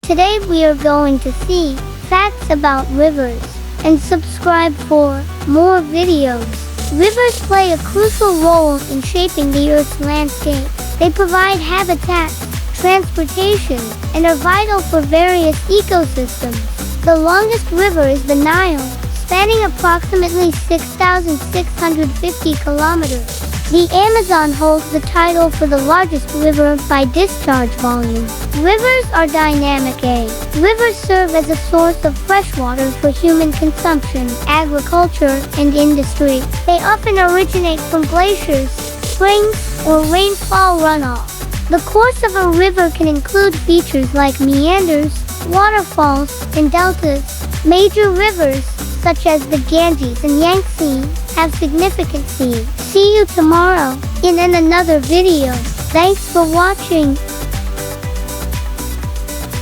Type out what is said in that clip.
Today we are going to see facts about rivers and subscribe for more videos. Rivers play a crucial role in shaping the Earth's landscape. They provide habitat, transportation, and are vital for various ecosystems. The longest river is the Nile, spanning approximately 6,650 kilometers. The Amazon holds the title for the largest river by discharge volume. Rivers are dynamic. Rivers serve as a source of fresh water for human consumption, agriculture, and industry. They often originate from glaciers, springs, or rainfall runoff. The course of a river can include features like meanders, waterfalls, and deltas. Major rivers, such as the Ganges and Yangtze, have significance. See you tomorrow in another video. Thanks for watching.